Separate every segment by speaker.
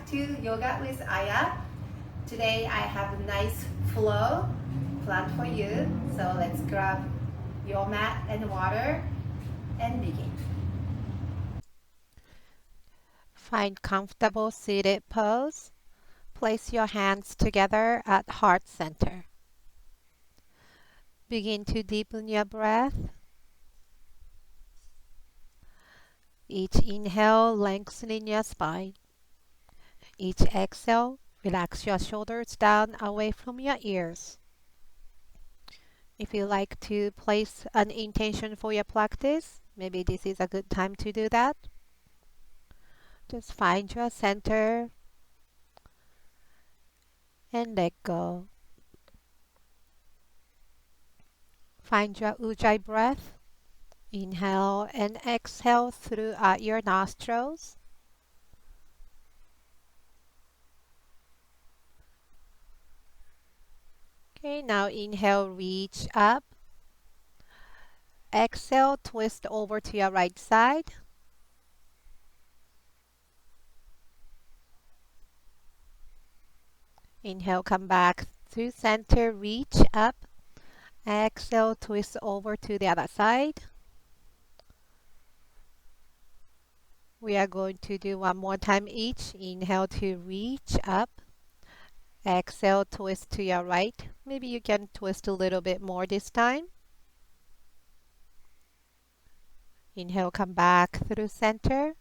Speaker 1: back to Yoga with Aya. Today I have a nice flow planned for you. So let's grab your mat and water and begin.
Speaker 2: Find comfortable seated pose. Place your hands together at heart center. Begin to deepen your breath. Each inhale, lengthening your spine. Each exhale, relax your shoulders down away from your ears. If you like to place an intention for your practice, maybe this is a good time to do that. Just find your center and let go. Find your ujjayi breath. Inhale and exhale throughout your nostrils. Okay, now inhale, reach up. Exhale, twist over to your right side. Inhale, come back to center, reach up. Exhale, twist over to the other side. We are going to do one more time each. Inhale to reach up. Exhale, twist to your right. Maybe you can twist a little bit more this time. Inhale, come back through center.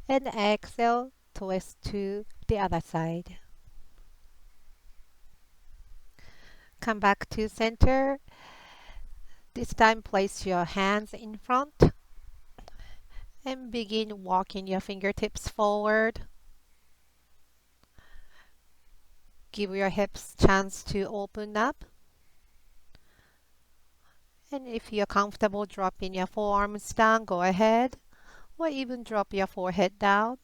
Speaker 2: And exhale, twist to the other side. Come back to center. This time place your hands in front and begin walking your fingertips forward. Give your hips chance to open up. And if you're comfortable dropping your forearms down, go ahead. Or even drop your forehead down.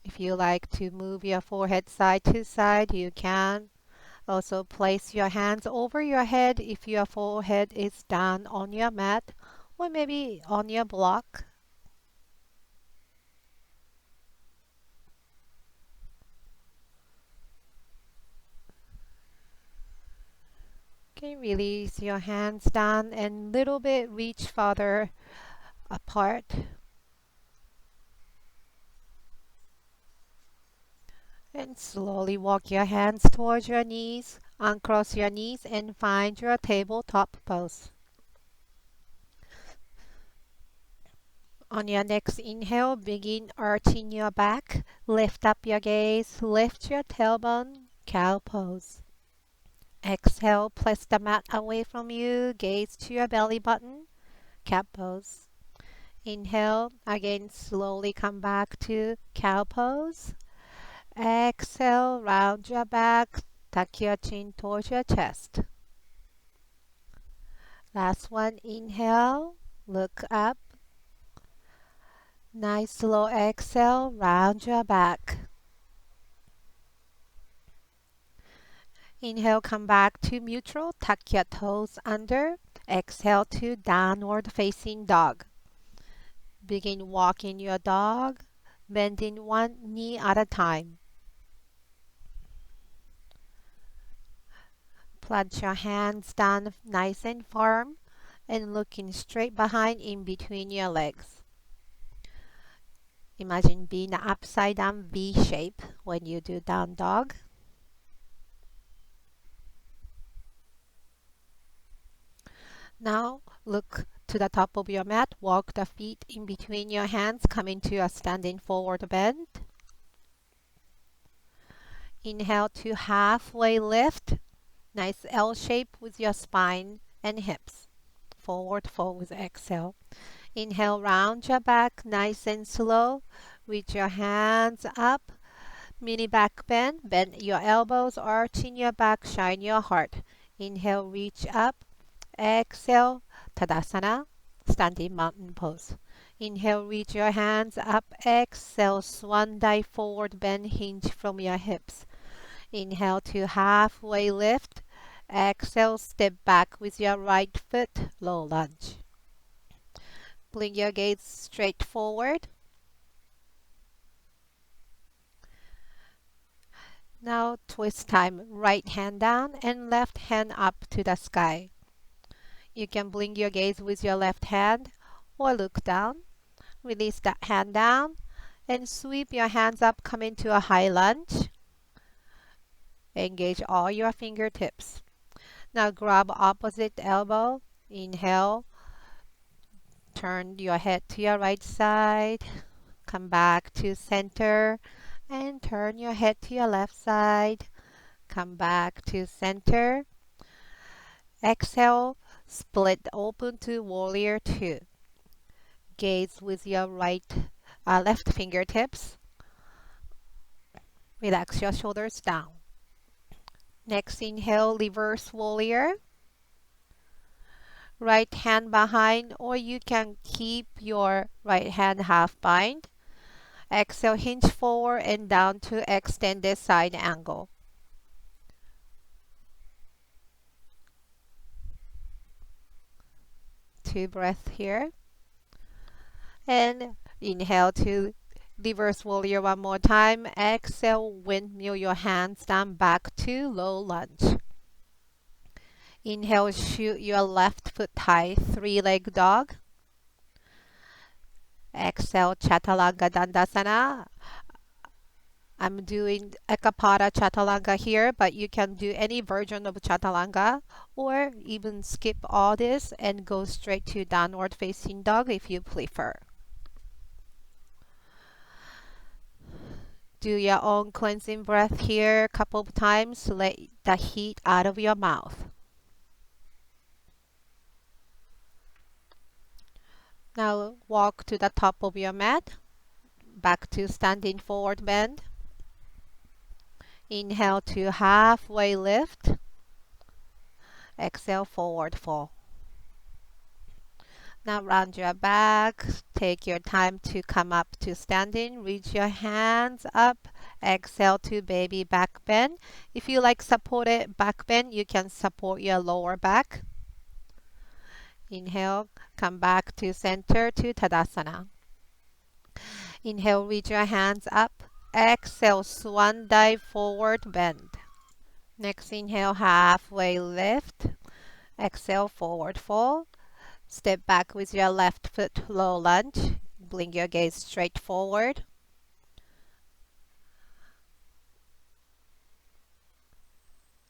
Speaker 2: If you like to move your forehead side to side, you can. Also place your hands over your head if your forehead is down on your mat or maybe on your block. Okay, release your hands down and little bit reach farther apart. And slowly walk your hands towards your knees, uncross your knees and find your tabletop pose. On your next inhale, begin arching your back, lift up your gaze, lift your tailbone, cow pose. Exhale, place the mat away from you, gaze to your belly button, cat pose. Inhale, again slowly come back to cow pose. Exhale, round your back, tuck your chin towards your chest. Last one, inhale, look up. Nice slow exhale, round your back. Inhale, come back to neutral, tuck your toes under. Exhale to downward facing dog. Begin walking your dog, bending one knee at a time. Plant your hands down nice and firm and looking straight behind in between your legs. Imagine being an upside down V shape when you do down dog. Now look to the top of your mat, walk the feet in between your hands, come into a standing forward bend. Inhale to halfway lift. Nice L shape with your spine and hips. Forward fold with exhale. Inhale, round your back nice and slow. Reach your hands up. Mini back bend. Bend your elbows, arching your back, shine your heart. Inhale, reach up. Exhale, Tadasana, standing mountain pose. Inhale, reach your hands up. Exhale, swan dive forward, bend, hinge from your hips. Inhale to halfway lift. Exhale, step back with your right foot, low lunge. Bring your gaze straight forward. Now twist time. Right hand down and left hand up to the sky. You can blink your gaze with your left hand or look down. Release that hand down and sweep your hands up, come into a high lunge. Engage all your fingertips. Now grab opposite elbow. Inhale. Turn your head to your right side. Come back to center and turn your head to your left side. Come back to center. Exhale. Split open to warrior two. Gaze with your left fingertips. Relax your shoulders down. Next, inhale, reverse warrior. Right hand behind, or you can keep your right hand half bind. Exhale, hinge forward and down to extended side angle. Two breaths here. And inhale to reverse warrior one more time. Exhale, windmill your hands down back to low lunge. Inhale, shoot your left foot high, three-leg dog. Exhale, Chaturanga Dandasana. I'm doing Ekapada Chaturanga here, but you can do any version of Chaturanga or even skip all this and go straight to downward facing dog if you prefer. Do your own cleansing breath here a couple of times to let the heat out of your mouth. Now walk to the top of your mat, back to standing forward bend. Inhale to halfway lift. Exhale, forward fold. Now round your back. Take your time to come up to standing. Reach your hands up. Exhale to baby back bend. If you like supported back bend, you can support your lower back. Inhale, come back to center to Tadasana. Inhale, reach your hands up. Exhale, swan dive forward bend. Next inhale, halfway lift. Exhale, forward fold. Step back with your left foot, low lunge. Bring your gaze straight forward.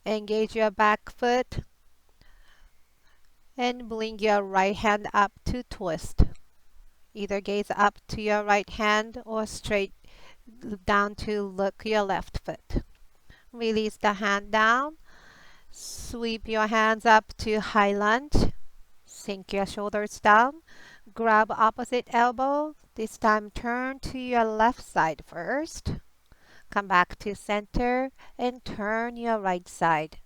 Speaker 2: Engage your back foot. And bring your right hand up to twist. Either gaze up to your right hand or straight down to look your left foot. Release the hand down. Sweep your hands up to high lunge. Sink your shoulders down. Grab opposite elbow. This time turn to your left side first. Come back to center and turn your right side.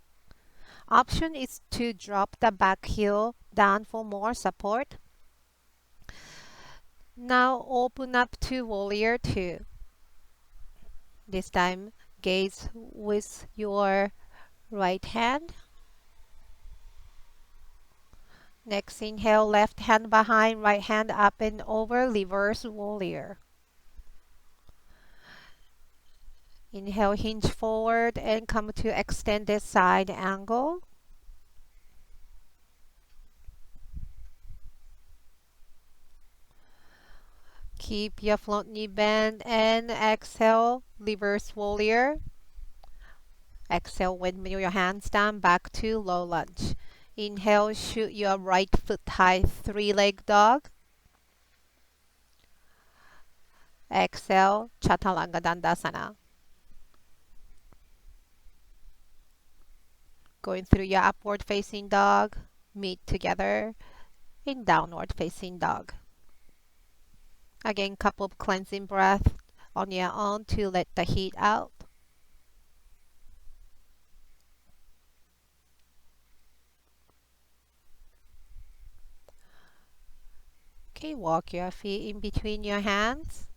Speaker 2: Option is to drop the back heel down for more support. Now open up to warrior two. This time gaze with your right hand. Next inhale, left hand behind, right hand up and over, reverse warrior. Inhale, hinge forward and come to extended side angle. Keep your front knee bent and exhale, reverse warrior. Exhale, windmill your hands down back to low lunge. Inhale, shoot your right foot high, three-leg dog. Exhale, Chaturanga Dandasana. Going through your upward facing dog, meet together in downward facing dog. Again, couple of cleansing breaths on your own to let the heat out. Okay, walk your feet in between your hands.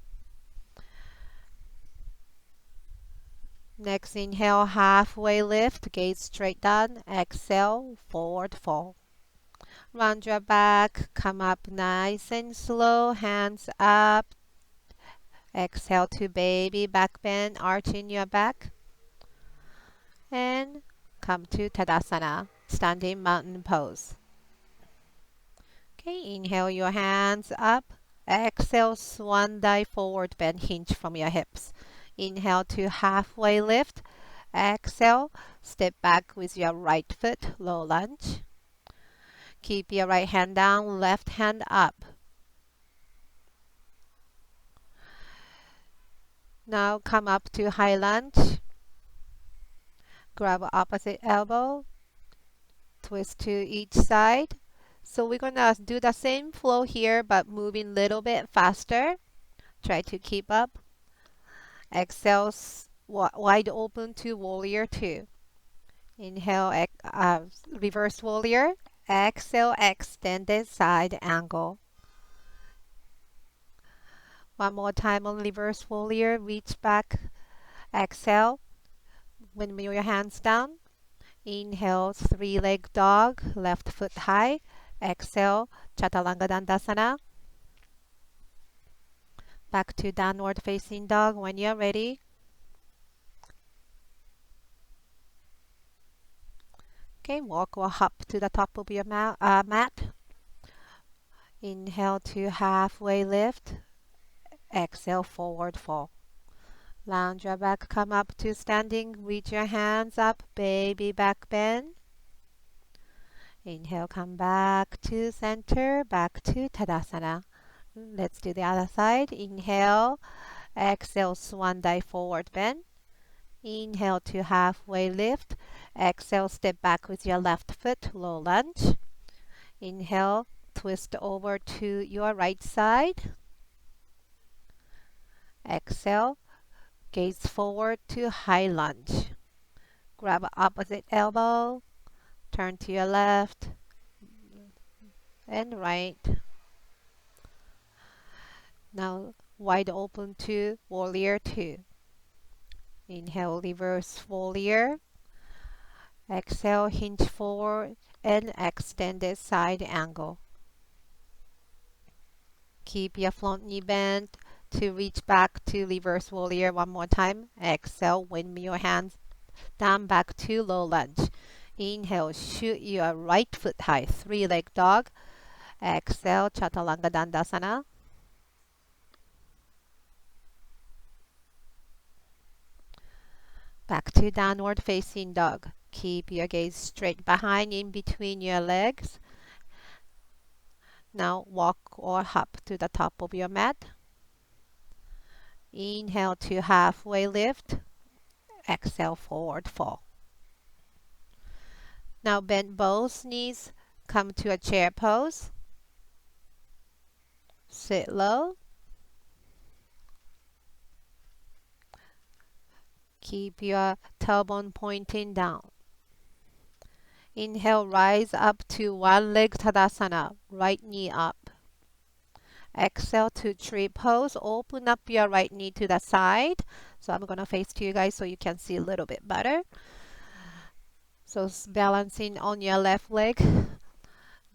Speaker 2: Next inhale, halfway lift, gaze straight down. Exhale, forward fold. Round your back, come up nice and slow, hands up. Exhale to baby back bend, arching your back. And come to Tadasana, standing mountain pose. Okay, inhale your hands up. Exhale, swan dive forward bend, hinge from your hips. Inhale to halfway lift. Exhale, step back with your right foot, low lunge. Keep your right hand down, left hand up. Now come up to high lunge. Grab opposite elbow, twist to each side. So we're gonna do the same flow here, but moving a little bit faster. Try to keep up. Exhale, wide open to warrior two. Inhale, reverse warrior. Exhale, extended side angle. One more time on reverse warrior. Reach back. Exhale, windmill your hands down. Inhale, three-leg dog, left foot high. Exhale, Chaturanga Dandasana. Back to downward facing dog when you're ready. Okay, walk or hop to the top of your mat. Inhale to halfway lift. Exhale, forward fold. Lounge your back, come up to standing. Reach your hands up, baby back bend. Inhale, come back to center, back to Tadasana. Let's do the other side. Inhale, exhale, swan dive forward bend. Inhale to halfway lift. Exhale, step back with your left foot, low lunge. Inhale, twist over to your right side. Exhale, gaze forward to high lunge. Grab opposite elbow, turn to your left and right. Now wide open to warrior two. Inhale, reverse warrior. Exhale, hinge forward and extended side angle. Keep your front knee bent to reach back to reverse warrior one more time. Exhale, windmill your hands down back to low lunge. Inhale, shoot your right foot high, three-leg dog. Exhale, Chaturanga Dandasana. Back to downward facing dog. Keep your gaze straight behind in between your legs. Now walk or hop to the top of your mat. Inhale to halfway lift. Exhale, forward fold. Now bend both knees. Come to a chair pose. Sit low. Keep your tailbone pointing down. Inhale, rise up to one leg Tadasana, right knee up. Exhale to tree pose. Open up your right knee to the side. So I'm going to face to you guys so you can see a little bit better. So balancing on your left leg.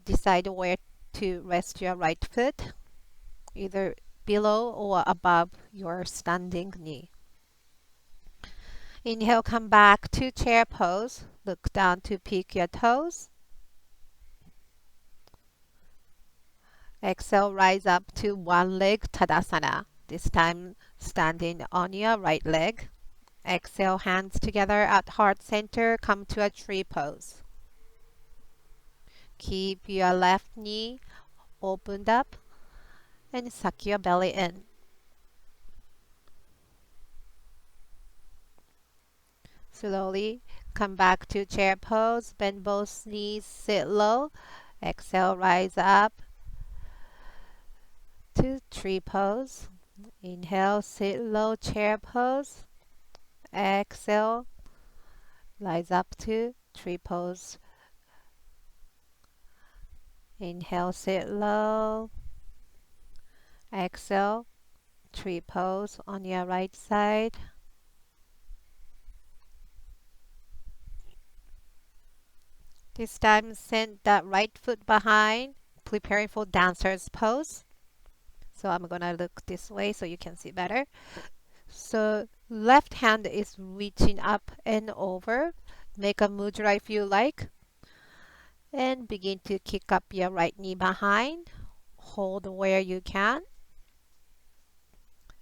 Speaker 2: Decide where to rest your right foot, either below or above your standing knee. Inhale, come back to chair pose. Look down to peek your toes. Exhale, rise up to one leg Tadasana. This time standing on your right leg. Exhale, hands together at heart center. Come to a tree pose. Keep your left knee opened up and suck your belly in. Slowly come back to chair pose. Bend both knees, sit low. Exhale, rise up to tree pose. Inhale, sit low, chair pose. Exhale, rise up to tree pose. Inhale, sit low. Exhale, tree pose on your right side. This time, send that right foot behind, preparing for dancer's pose. So I'm gonna look this way so you can see better. So left hand is reaching up and over. Make a mudra if you like. And begin to kick up your right knee behind. Hold where you can.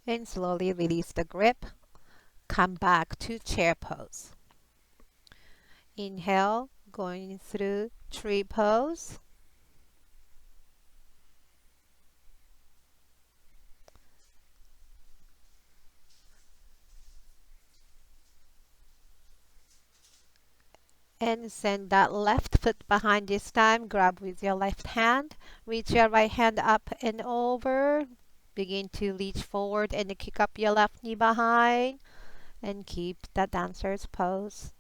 Speaker 2: And slowly release the grip. Come back to chair pose. Inhale, going through tree pose. And send that left foot behind this time. Grab with your left hand. Reach your right hand up and over. Begin to reach forward and kick up your left knee behind. And keep the dancer's pose.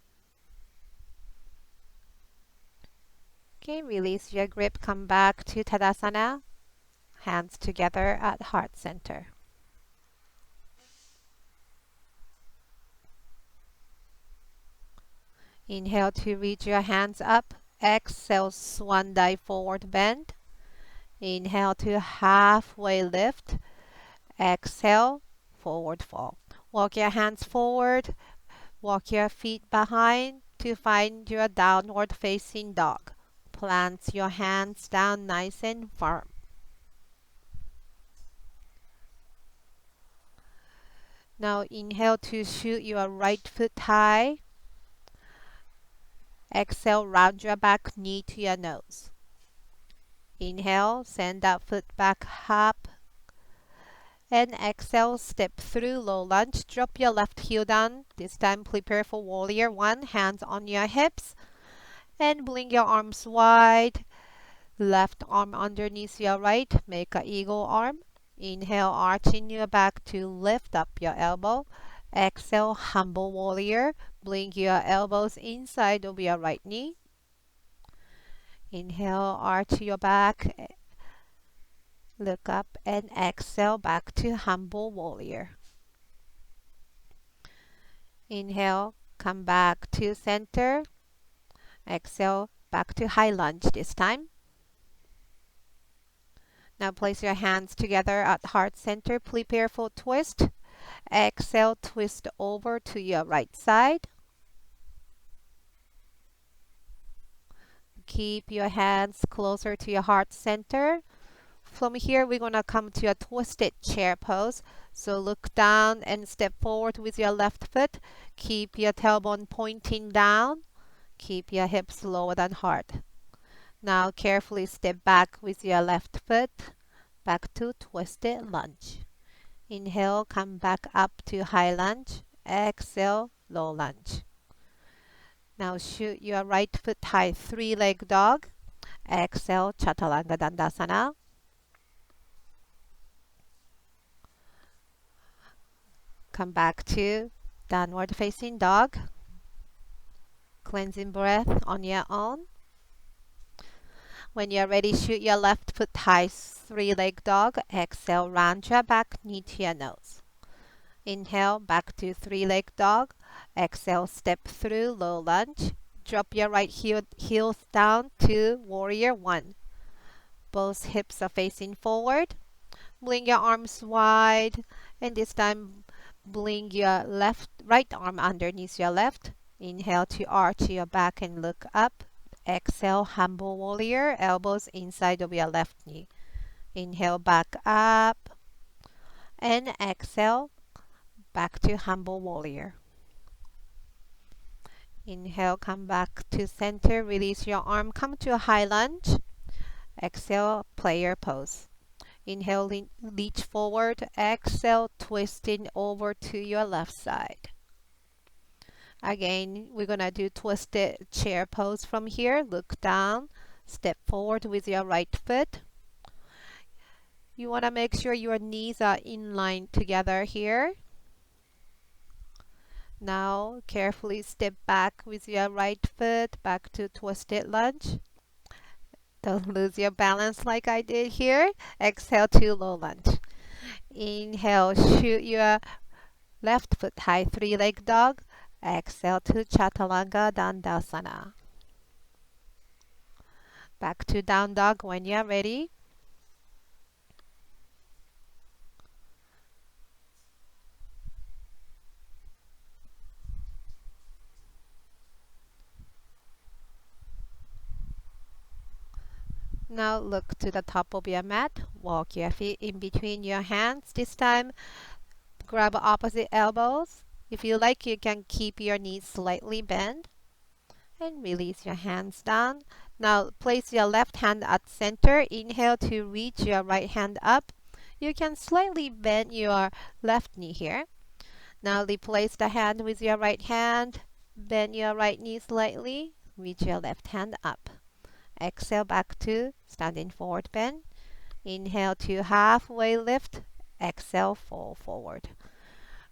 Speaker 2: Okay, release your grip. Come back to Tadasana. Hands together at heart center. Inhale to reach your hands up. Exhale, swan dive forward bend. Inhale to halfway lift. Exhale, forward fold. Walk your hands forward. Walk your feet behind to find your downward facing dog. Plant your hands down nice and firm. Now inhale to shoot your right foot high. Exhale, round your back knee to your nose. Inhale, send that foot back up. And exhale, step through low lunge. Drop your left heel down. This time prepare for warrior one. Hands on your hips. And bring your arms wide. Left arm underneath your right. Make an eagle arm. Inhale, arching your back to lift up your elbow. Exhale, humble warrior. Bring your elbows inside of your right knee. Inhale, arch your back. Look up and exhale back to humble warrior. Inhale, come back to center. Exhale, back to high lunge this time. Now place your hands together at heart center. Prepare for twist. Exhale, twist over to your right side. Keep your hands closer to your heart center. From here, we're going to come to a twisted chair pose. So look down and step forward with your left foot. Keep your tailbone pointing down. Keep your hips lower than heart. Now carefully step back with your left foot. Back to twisted lunge. Inhale, come back up to high lunge. Exhale, low lunge. Now shoot your right foot high, three-leg dog. Exhale, Chaturanga Dandasana. Come back to downward facing dog. Cleansing breath on your own. When you're ready, shoot your left foot high, three-leg dog. Exhale, round your back, knee to your nose. Inhale, back to three-leg dog. Exhale, step through low lunge. Drop your right heels down to warrior one. Both hips are facing forward. Bring your arms wide, and this time bring your right arm underneath your left. Inhale to arch your back and look up. Exhale, humble warrior, elbows inside of your left knee. Inhale, back up. And exhale, back to humble warrior. Inhale, come back to center. Release your arm, come to a high lunge. Exhale, player pose. Inhale, reach forward. Exhale, twisting over to your left side. Again, we're going to do twisted chair pose from here. Look down. Step forward with your right foot. You want to make sure your knees are in line together here. Now, carefully step back with your right foot back to twisted lunge. Don't lose your balance like I did here. Exhale to low lunge. Inhale, shoot your left foot high, three-leg dog. Exhale to Chaturanga Dandasana. Back to down dog when you're ready. Now look to the top of your mat. Walk your feet in between your hands. This time, grab opposite elbows. If you like, you can keep your knees slightly bent and release your hands down. Now place your left hand at center. Inhale to reach your right hand up. You can slightly bend your left knee here. Now replace the hand with your right hand. Bend your right knee slightly. Reach your left hand up. Exhale back to standing forward bend. Inhale to halfway lift. Exhale, fall forward.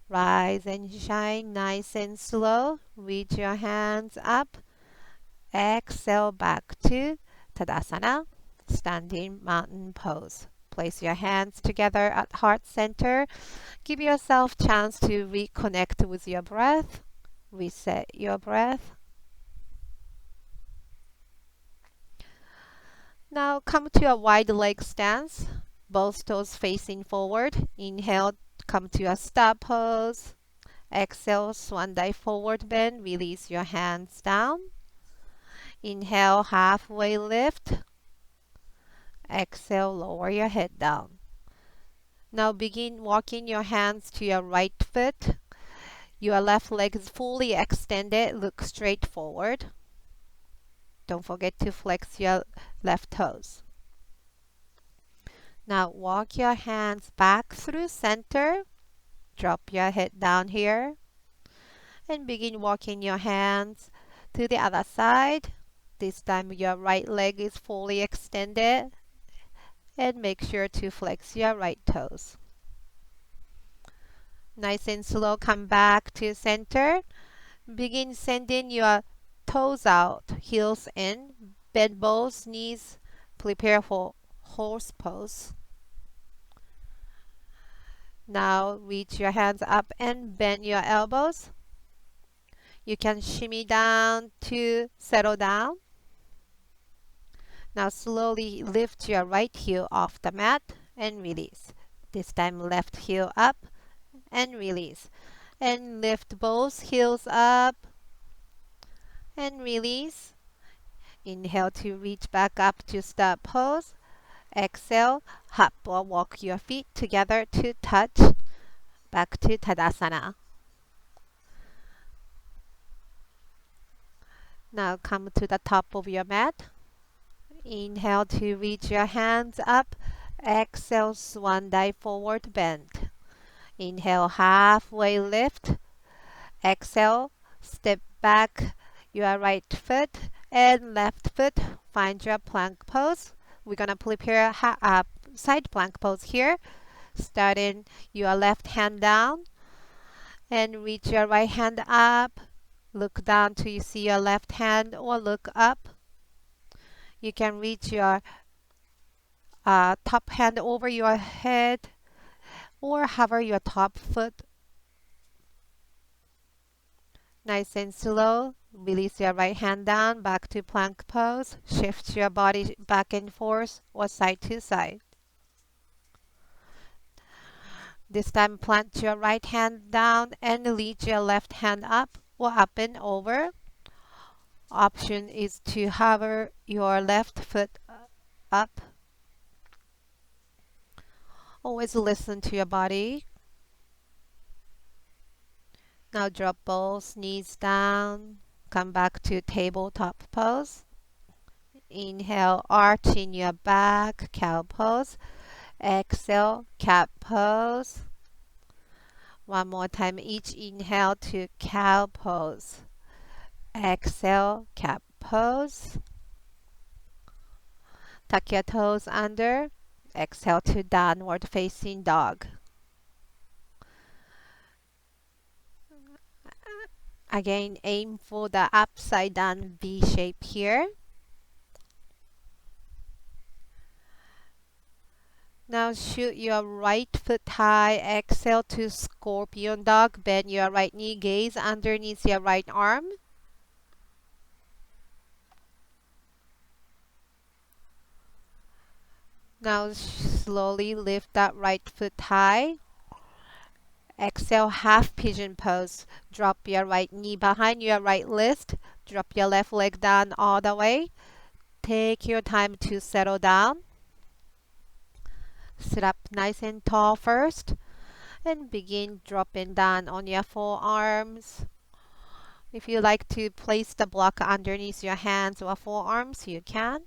Speaker 2: Rise and shine nice and slow. Reach your hands up. Exhale back to Tadasana, standing mountain pose. Place your hands together at heart center. Give yourself chance to reconnect with your breath. Reset your breath. Now come to a wide leg stance. Both toes facing forward. Inhale, come to a star pose. Exhale, swan dive forward bend. Release your hands down. Inhale, halfway lift. Exhale, lower your head down. Now begin walking your hands to your right foot. Your left leg is fully extended. Look straight forward. Don't forget to flex your left toes. Now walk your hands back through center. Drop your head down here. And begin walking your hands to the other side. This time your right leg is fully extended. And make sure to flex your right toes. Nice and slow, come back to center. Begin sending your toes out, heels in. Bend both knees. Prepare for horse pose. Now reach your hands up and bend your elbows. You can shimmy down to settle down. Now slowly lift your right heel off the mat and release. This time left heel up and release. And lift both heels up and release. Inhale to reach back up to star pose. Exhale, hop or walk your feet together to touch. Back to Tadasana. Now come to the top of your mat. Inhale to reach your hands up. Exhale, swan dive forward bend. Inhale, halfway lift. Exhale, step back your right foot and left foot. Find your plank pose. We're gonna prepare a side plank pose here. Starting your left hand down and reach your right hand up. Look down till you see your left hand or look up. You can reach your top hand over your head or hover your top foot. Nice and slow. Release your right hand down, back to plank pose. Shift your body back and forth or side to side. This time plant your right hand down and lead your left hand up or up and over. Option is to hover your left foot up. Always listen to your body. Now drop both knees down. Come back to tabletop pose. Inhale, arch in your back, cow pose. Exhale, cat pose. One more time, each inhale to cow pose. Exhale, cat pose. Tuck your toes under. Exhale to downward facing dog. Again, aim for the upside down V shape here. Now shoot your right foot high. Exhale to scorpion dog. Bend your right knee. Gaze underneath your right arm. Now slowly lift that right foot high. Exhale, half pigeon pose. Drop your right knee behind your right wrist. Drop your left leg down all the way. Take your time to settle down. Sit up nice and tall first and begin dropping down on your forearms. If you like to place the block underneath your hands or forearms, you can.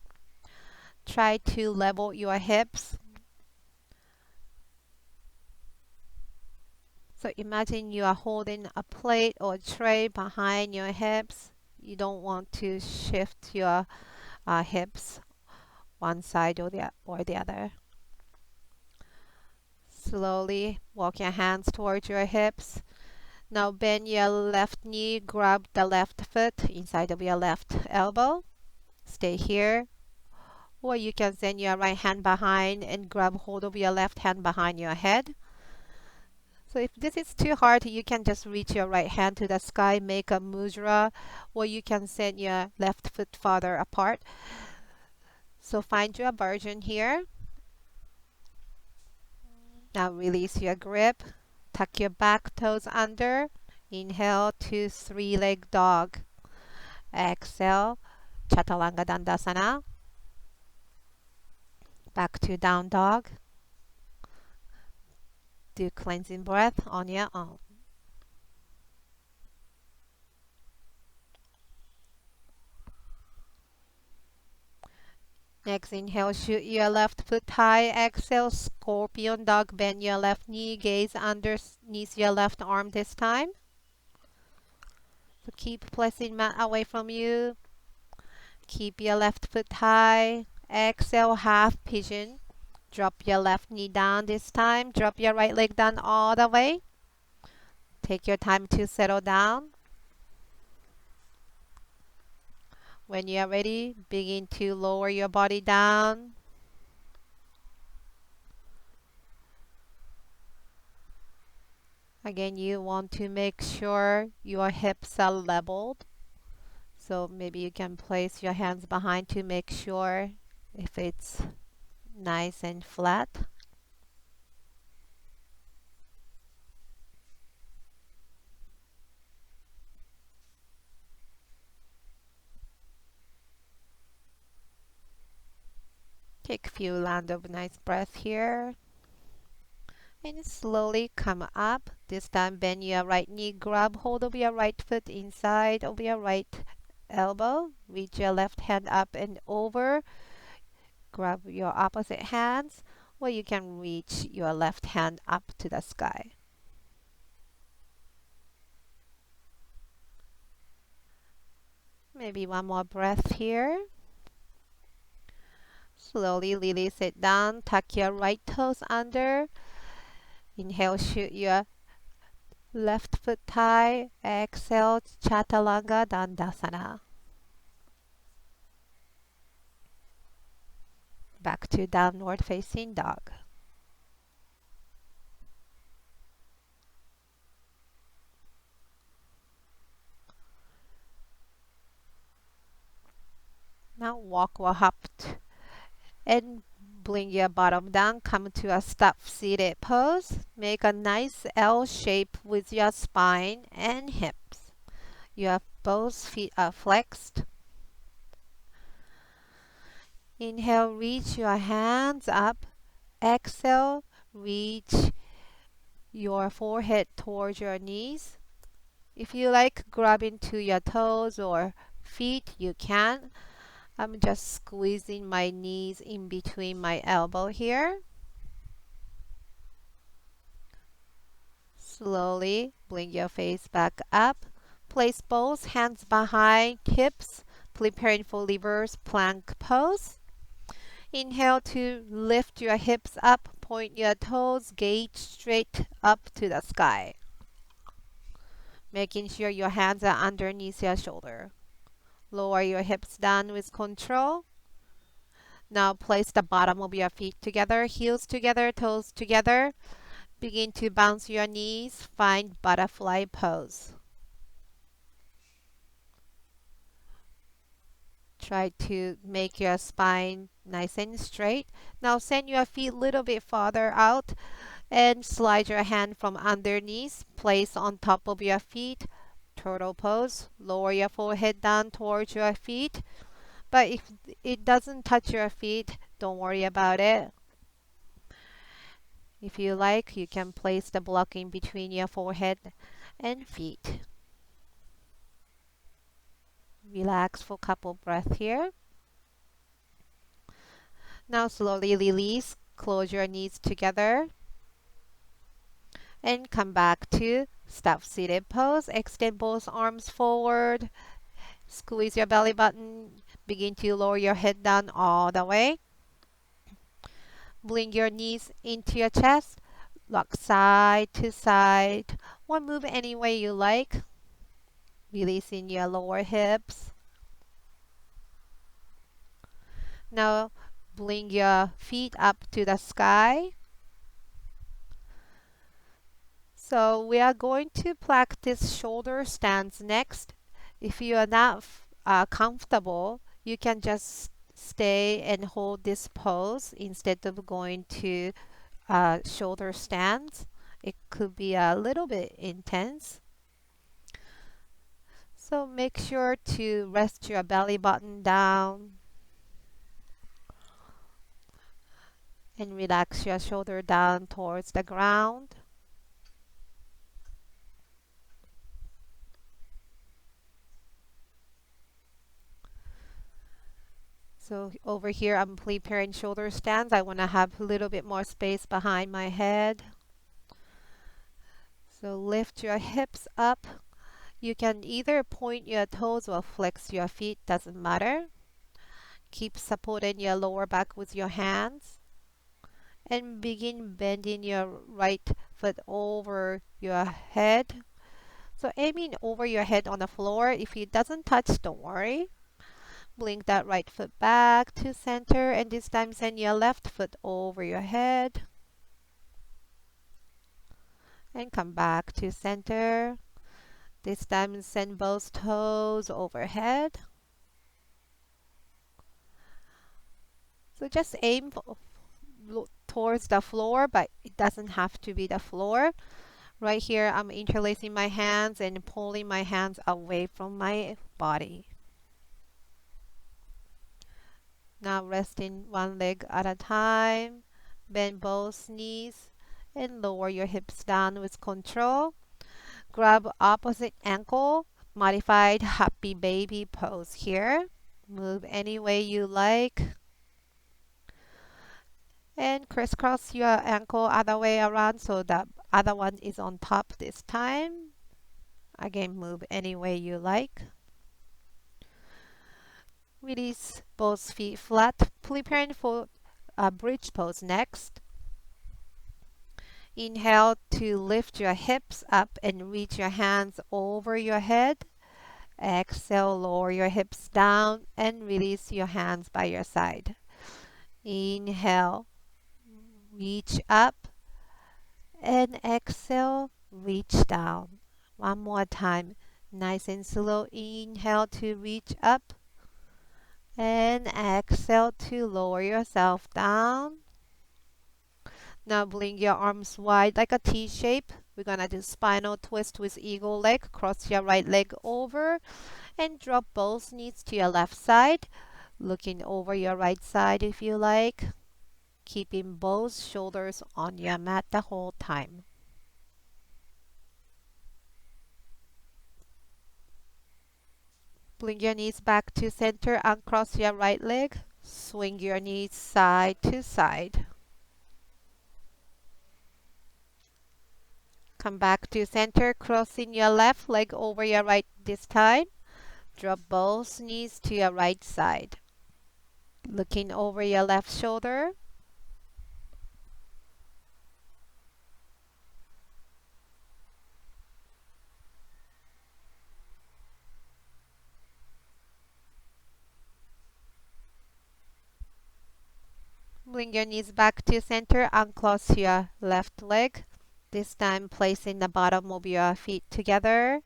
Speaker 2: Try to level your hips. So imagine you are holding a plate or tray behind your hips. You don't want to shift your hips one side or the other. Slowly walk your hands towards your hips. Now bend your left knee, grab the left foot inside of your left elbow. Stay here. Or you can send your right hand behind and grab hold of your left hand behind your head. So if this is too hard, you can just reach your right hand to the sky, make a mudra, or you can send your left foot farther apart. So find your version here. Now release your grip. Tuck your back toes under. Inhale to three-leg dog. Exhale, Chaturanga Dandasana. Back to down dog. Do cleansing breath on your own. Next, inhale, shoot your left foot high. Exhale, scorpion dog. Bend your left knee, gaze underneath your left arm this time. So keep placing mat away from you. Keep your left foot high. Exhale, half pigeon. Drop your left knee down this time. Drop your right leg down all the way. Take your time to settle down. When you are ready, begin to lower your body down. Again, you want to make sure your hips are leveled. So maybe you can place your hands behind to make sure if it's nice and flat. Take a few rounds of nice breath here. And slowly come up. This time bend your right knee, grab hold of your right foot inside of your right elbow. Reach your left hand up and over. Grab your opposite hands, or you can reach your left hand up to the sky. Maybe one more breath here. Slowly release it down. Tuck your right toes under. Inhale, shoot your left foot high. Exhale, Chaturanga Dandasana. Back to downward facing dog. Now walk or hop and bring your bottom down. Come to a step seated pose. Make a nice L shape with your spine and hips. Your both feet are flexed. Inhale, reach your hands up. Exhale, reach your forehead towards your knees. If you like grabbing to your toes or feet, you can. I'm just squeezing my knees in between my elbow here. Slowly bring your face back up. Place both hands behind hips, preparing for reverse plank pose. Inhale to lift your hips up, point your toes, gaze straight up to the sky. Making sure your hands are underneath your shoulder. Lower your hips down with control. Now place the bottom of your feet together, heels together, toes together. Begin to bounce your knees. Find butterfly pose. Try to make your spine nice and straight. Now send your feet a little bit farther out and slide your hand from underneath. Place on top of your feet. Turtle pose. Lower your forehead down towards your feet. But if it doesn't touch your feet, don't worry about it. If you like, you can place the block in between your forehead and feet. Relax for a couple breaths here. Now slowly release. Close your knees together. And come back to step seated pose. Extend both arms forward. Squeeze your belly button. Begin to lower your head down all the way. Bring your knees into your chest. Rock side to side. Or move any way you like. Releasing your lower hips. Now bring your feet up to the sky. So we are going to practice shoulder stands next. If you are not comfortable, you can just stay and hold this pose instead of going to shoulder stands. It could be a little bit intense. So make sure to rest your belly button down and relax your shoulder down towards the ground. So over here, I'm preparing shoulder stands. I want to have a little bit more space behind my head. So lift your hips up. You can either point your toes or flex your feet, doesn't matter. Keep supporting your lower back with your hands. And begin bending your right foot over your head. So aiming over your head on the floor. If it doesn't touch, don't worry. Blink that right foot back to center, and this time send your left foot over your head. And come back to center. This time send both toes overhead. So just aim towards the floor, but it doesn't have to be the floor. Right here, I'm interlacing my hands and pulling my hands away from my body. Now resting one leg at a time. Bend both knees and lower your hips down with control. Grab opposite ankle. Modified happy baby pose here. Move any way you like. And crisscross your ankle other way around so the other one is on top this time. Again, move any way you like. Release both feet flat. Preparing for a bridge pose next. Inhale to lift your hips up and reach your hands over your head. Exhale, lower your hips down and release your hands by your side. Inhale, reach up, and exhale, reach down. One more time. Nice and slow. Inhale to reach up. And exhale to lower yourself down. Now bring your arms wide like a T shape. We're gonna do spinal twist with eagle leg. Cross your right leg over and drop both knees to your left side. Looking over your right side if you like. Keeping both shoulders on your mat the whole time. Bring your knees back to center. Uncross your right leg. Swing your knees side to side. Come back to center, crossing your left leg over your right this time. Drop both knees to your right side. Looking over your left shoulder. Bring your knees back to center, uncross your left leg. This time placing the bottom of your feet together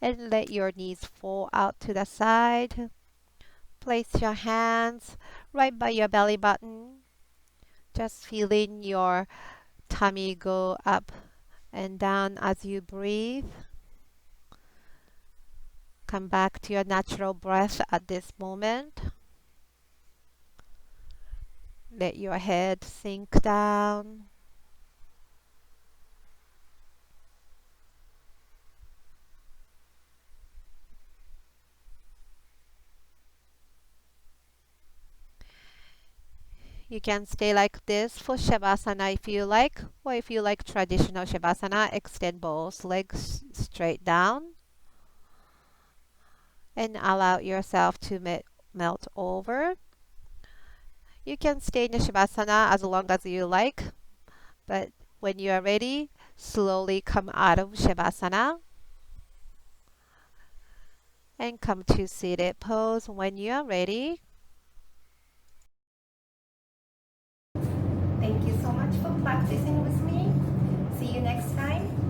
Speaker 2: and let your knees fall out to the side. Place your hands right by your belly button, just feeling your tummy go up and down as you breathe. Come back to your natural breath at this moment. Let your head sink down. You can stay like this for Shavasana if you like, or if you like traditional Shavasana, extend both legs straight down and allow yourself to melt over. You can stay in the Shavasana as long as you like, but when you are ready, slowly come out of Shavasana and come to seated pose when you are ready.
Speaker 1: Thank you so much for practicing with me. See you next time.